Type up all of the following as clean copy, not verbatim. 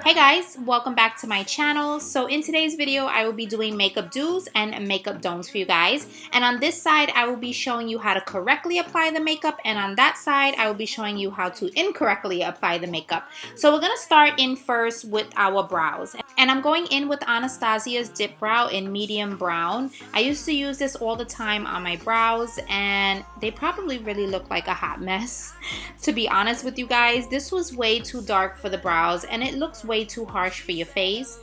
Hey guys, welcome back to my channel. So in today's video, I will be doing makeup do's and makeup don'ts for you guys. And on this side, I will be showing you how to correctly apply the makeup. And on that side, I will be showing you how to incorrectly apply the makeup. So we're going to start in first with our brows. And I'm going in with Anastasia's Dip Brow in medium brown. I used to use this all the time on my brows and they probably really look like a hot mess. To be honest with you guys, this was way too dark for the brows and it looks way too harsh for your face.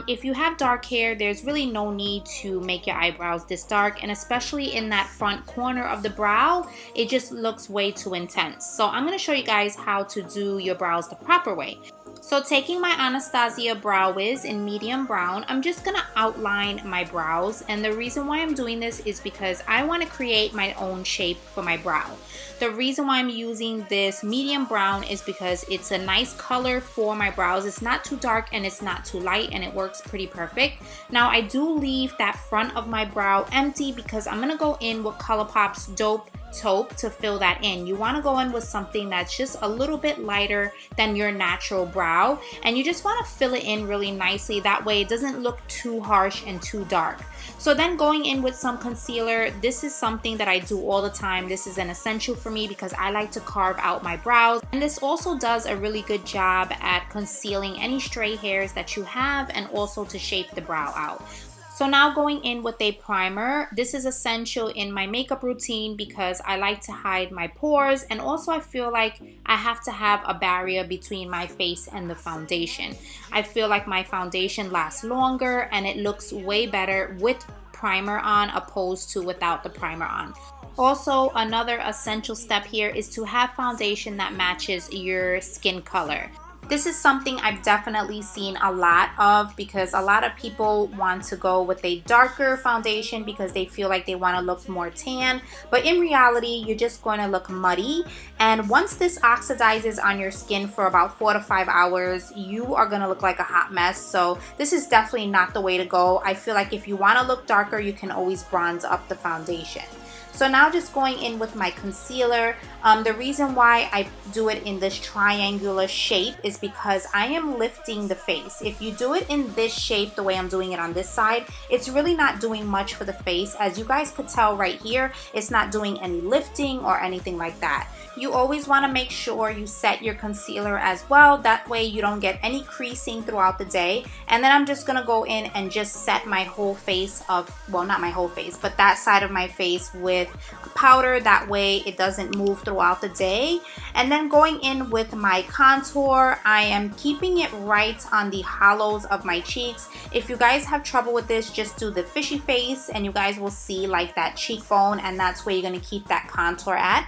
If you have dark hair, there's really no need to make your eyebrows this dark, and especially in that front corner of the brow, it just looks way too intense. So I'm going to show you guys how to do your brows the proper way. So taking my Anastasia Brow Wiz in medium brown, I'm just going to outline my brows, and the reason why I'm doing this is because I want to create my own shape for my brow. The reason why I'm using this medium brown is because it's a nice color for my brows. It's not too dark and it's not too light, and it works pretty perfect. Now I do leave that front of my brow empty because I'm going to go in with ColourPop's Dope Taupe to fill that in. You want to go in with something that's just a little bit lighter than your natural brow, and you just want to fill it in really nicely. That way it doesn't look too harsh and too dark. So then going in with some concealer, this is something that I do all the time. This is an essential for me because I like to carve out my brows, and this also does a really good job at concealing any stray hairs that you have and also to shape the brow out. So now going in with a primer, this is essential in my makeup routine because I like to hide my pores, and also I feel like I have to have a barrier between my face and the foundation. I feel like my foundation lasts longer and it looks way better with primer on opposed to without the primer on. Also, another essential step here is to have foundation that matches your skin color. This is something I've definitely seen a lot of because a lot of people want to go with a darker foundation because they feel like they want to look more tan, but in reality you're just going to look muddy, and once this oxidizes on your skin for about 4 to 5 hours, you are going to look like a hot mess. So this is definitely not the way to go. I feel like if you want to look darker, you can always bronze up the foundation. So now just going in with my concealer. The reason why I do it in this triangular shape is because I am lifting the face. If you do it in this shape, the way I'm doing it on this side, it's really not doing much for the face. As you guys could tell right here, it's not doing any lifting or anything like that. You always want to make sure you set your concealer as well. That way you don't get any creasing throughout the day. And then I'm just going to go in and just set my whole face of, well, not my whole face, but that side of my face with powder. That way it doesn't move throughout the day. And then going in with my contour, I am keeping it right on the hollows of my cheeks. If you guys have trouble with this, just do the fishy face and you guys will see like that cheekbone, and that's where you're going to keep that contour at.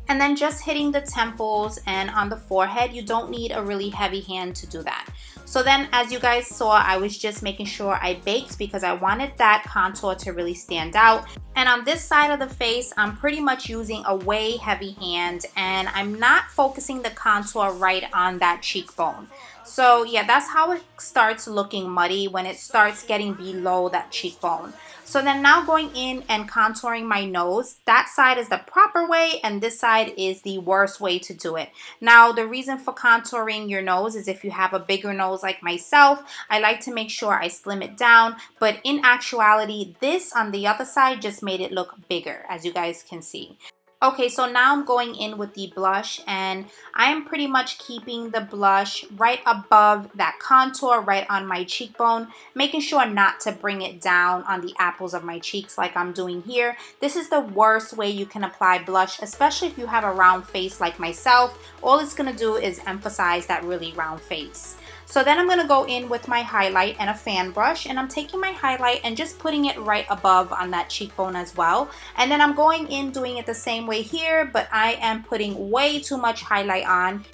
And then just hitting the temples and on the forehead. You don't need a really heavy hand to do that. So then as you guys saw, I was just making sure I baked because I wanted that contour to really stand out. And on this side of the face, I'm pretty much using a way heavy hand, and I'm not focusing the contour right on that cheekbone. So yeah, that's how it starts looking muddy, when it starts getting below that cheekbone. So then now going in and contouring my nose, that side is the proper way and this side is the worst way to do it. Now the reason for contouring your nose is if you have a bigger nose like myself, I like to make sure I slim it down, but in actuality this on the other side just made it look bigger, as you guys can see. Okay, so now I'm going in with the blush, and I am pretty much keeping the blush right above that contour, right on my cheekbone, making sure not to bring it down on the apples of my cheeks like I'm doing here. This is the worst way you can apply blush, especially if you have a round face like myself. All it's going to do is emphasize that really round face. So then I'm going to go in with my highlight and a fan brush, and I'm taking my highlight and just putting it right above on that cheekbone as well. And then I'm going in doing it the same way here, but I am putting way too much highlight on.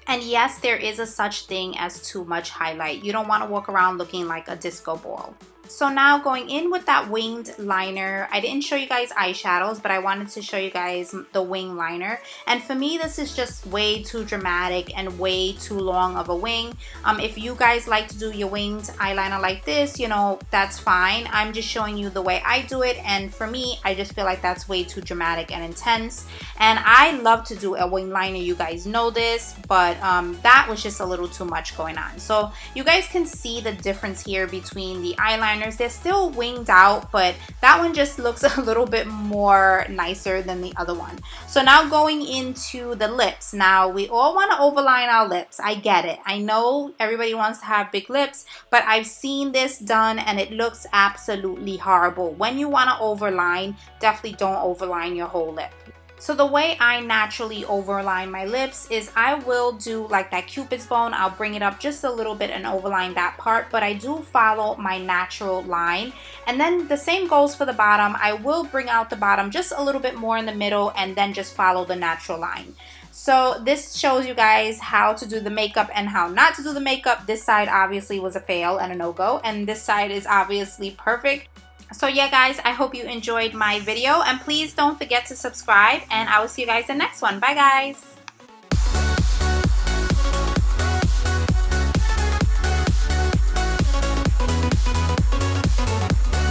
And yes, there is a such thing as too much highlight. You don't want to walk around looking like a disco ball. So now going in with that winged liner, I didn't show you guys eyeshadows, but I wanted to show you guys the wing liner. And for me, this is just way too dramatic and way too long of a wing. If you guys like to do your winged eyeliner like this, you know, that's fine. I'm just showing you the way I do it, and for me, I just feel like that's way too dramatic and intense. And I love to do a wing liner, you guys know this, but that was just a little too much going on. So you guys can see the difference here between the eyeliners. They're still winged out, but that one just looks a little bit more nicer than the other one. So now going into the lips. Now we all want to overline our lips. I get it. I know everybody wants to have big lips, but I've seen this done and it looks absolutely horrible. When you want to overline, definitely don't overline your whole lip. So the way I naturally overline my lips is I will do like that Cupid's bone. I'll bring it up just a little bit and overline that part, but I do follow my natural line. And then the same goes for the bottom. I will bring out the bottom just a little bit more in the middle and then just follow the natural line. So this shows you guys how to do the makeup and how not to do the makeup. This side obviously was a fail and a no-go, and this side is obviously perfect. So yeah guys, I hope you enjoyed my video, and please don't forget to subscribe, and I will see you guys in the next one. Bye guys.